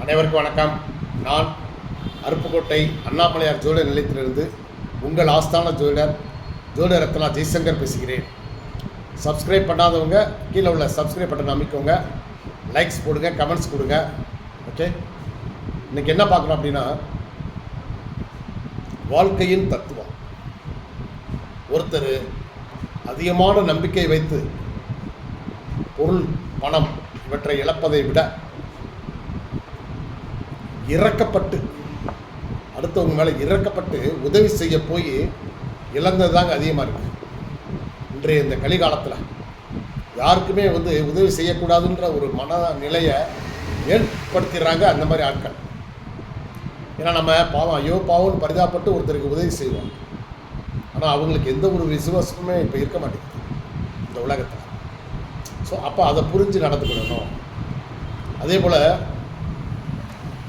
அனைவருக்கும் வணக்கம். நான் அருப்புக்கோட்டை அண்ணாமலையார் ஜோதிடர் நிலையத்திலிருந்து உங்கள் ஆஸ்தான ஜோதிடர் ரத்னா ஜெய்சங்கர் பேசுகிறேன். சப்ஸ்கிரைப் பண்ணாதவங்க கீழே உள்ள சப்ஸ்கிரைப் பட்டன் அமைக்கோங்க, லைக்ஸ் போடுங்க, கமெண்ட்ஸ் கொடுங்க. ஓகே, இன்றைக்கி என்ன பார்க்கணும் அப்படின்னா, வாழ்க்கையின் தத்துவம். ஒருத்தர் அதிகமான நம்பிக்கை வைத்து பொருள், பணம் இவற்றை இழப்பதை விட இறக்கப்பட்டு, அடுத்தவங்க மேலே இறக்கப்பட்டு உதவி செய்ய போய் இழந்தது தாங்க அதிகமாக இருக்குது. இன்றைய இந்த கலிகாலத்தில் யாருக்குமே உதவி செய்யக்கூடாதுன்ற ஒரு மனநிலையை ஏற்படுத்திடுறாங்க அந்த மாதிரி ஆட்கள். ஏன்னா நம்ம பாவம், ஐயோ பாவம்னு பரிதாபப்பட்டு ஒருத்தருக்கு உதவி செய்வோம். ஆனால் அவங்களுக்கு எந்த ஒரு விசுவாசமுமே இப்போ இருக்க மாட்டேங்குது இந்த உலகத்தில். ஸோ அப்போ அதை புரிஞ்சு நடந்துக்கிடணும். அதே போல்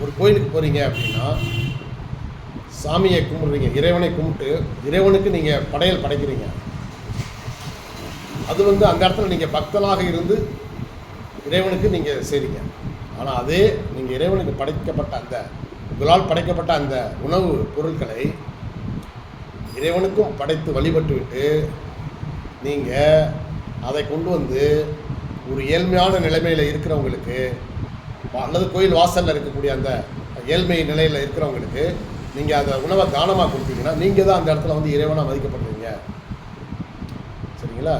ஒரு கோயிலுக்கு போகிறீங்க அப்படின்னா, சாமியை கும்பிட்றீங்க, இறைவனை கும்பிட்டு இறைவனுக்கு நீங்கள் படையல் படைக்கிறீங்க. அது அந்த இடத்துல நீங்கள் பக்தனாக இருந்து இறைவனுக்கு நீங்கள் செய்கிறீங்க. ஆனால் அதே நீங்கள் இறைவனுக்கு படைக்கப்பட்ட உங்களால் படைக்கப்பட்ட அந்த உணவு பொருட்களை இறைவனுக்கும் படைத்து வழிபட்டு விட்டு நீங்கள் அதை கொண்டு ஒரு ஏழ்மையான நிலைமையில் இருக்கிறவங்களுக்கு, அல்லது கோயில் வாசலில் இருக்கக்கூடிய அந்த ஏழ்மை நிலையில் இருக்கிறவங்களுக்கு நீங்கள் அந்த உணவை தானமாக கொடுத்தீங்கன்னா நீங்கள் தான் அந்த இடத்துல இறைவனாக மதிக்கப்படுறீங்க. சரிங்களா?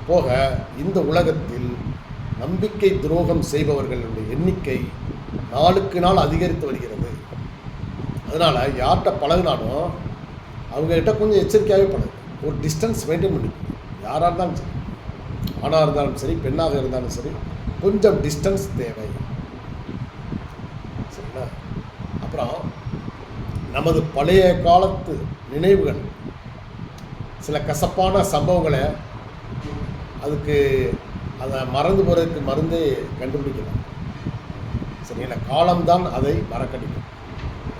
போக இந்த உலகத்தில் நம்பிக்கை துரோகம் செய்பவர்களுடைய எண்ணிக்கை நாளுக்கு நாள் அதிகரித்து வருகிறது. அதனால் யார்கிட்ட பழகினாலும் அவங்ககிட்ட கொஞ்சம் எச்சரிக்கையாகவே பழகு. ஒரு டிஸ்டன்ஸ் மெயின்டைன் பண்ணி, யாராக இருந்தாலும் சரி, ஆணாக இருந்தாலும் சரி, பெண்ணாக இருந்தாலும் சரி, கொஞ்சம் டிஸ்டன்ஸ் தேவை. சரிங்களா? அப்புறம் நமது பழைய காலத்து நினைவுகள், சில கசப்பான சம்பவங்களை அதுக்கு அதை மறந்து போகிறதுக்கு மருந்தே கண்டுபிடிக்கலாம். சரிங்களா? காலம்தான் அதை மறக்கடிக்கும்.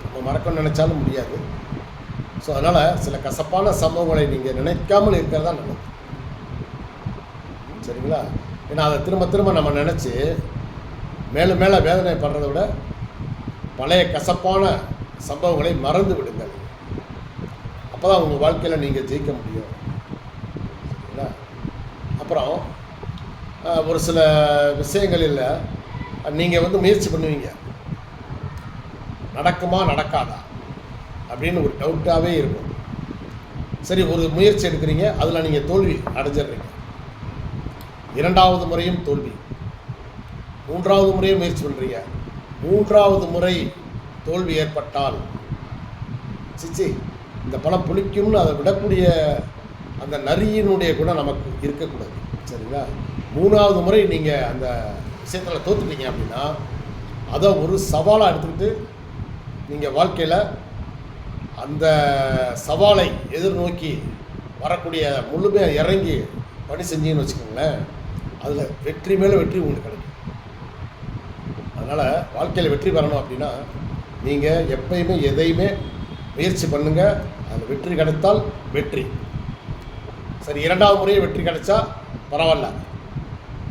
நம்ம மறக்கணும்னு நினச்சாலும் முடியாது. ஸோ அதனால் சில கசப்பான சம்பவங்களை நீங்கள் நினைக்காமல் இருக்கிறதா நல்லது. சரிங்களா? ஏன்னா அதை திரும்ப திரும்ப நம்ம நினச்சி மேலும் மேலே வேதனைப்படுறதை விட பழைய கசப்பான சம்பவங்களை மறந்து விடுங்கள். அப்போ தான் உங்கள் வாழ்க்கையில் நீங்கள் ஜெயிக்க முடியும். சரிங்களா? அப்புறம் ஒரு சில விஷயங்களில் நீங்கள் முயற்சி பண்ணுவீங்க, நடக்குமா நடக்காதா அப்படின்னு ஒரு டவுட்டாகவே இருக்கும். சரி, ஒரு முயற்சி எடுக்கிறீங்க, அதில் நீங்கள் தோல்வி அடைஞ்சிடுறீங்க. இரண்டாவது முறையும் தோல்வி, மூன்றாவது முறையும் முயற்சி பண்ணுறீங்க. மூன்றாவது முறை தோல்வி ஏற்பட்டால், சிச்சி இந்த பழம் புளிக்கும்னு அதை விடக்கூடிய அந்த நரியினுடைய குணம் நமக்கு இருக்கக்கூடாது. சரிங்களா? மூணாவது முறை நீங்கள் அந்த விஷயத்தில் தோற்றுட்டீங்க அப்படின்னா அதை ஒரு சவாலாக எடுத்துக்கிட்டு நீங்கள் வாழ்க்கையில் அந்த சவாலை எதிர்நோக்கி வரக்கூடிய முழுமையாக இறங்கி பணி செஞ்சீங்கன்னு வச்சுக்கோங்களேன், அதில் வெற்றி மேலே வெற்றி உங்களுக்கு கிடைக்கும். அதனால் வாழ்க்கையில் வெற்றி பெறணும் அப்படின்னா நீங்கள் எப்பயுமே எதையுமே முயற்சி பண்ணுங்கள். அதில் வெற்றி கிடைத்தால் வெற்றி. சரி, இரண்டாவது முறையே வெற்றி கிடைச்சா பரவாயில்ல.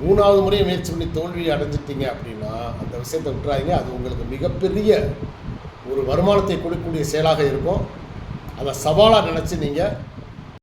மூணாவது முறையை முயற்சி பண்ணி தோல்வி அடைஞ்சிட்டிங்க அப்படின்னா அந்த விஷயத்தை விட்டுறாதீங்க. அது உங்களுக்கு மிகப்பெரிய ஒரு வருமானத்தை கொடுக்கக்கூடிய செயலாக இருக்கும். அதை சவாலாக நினச்சி நீங்கள்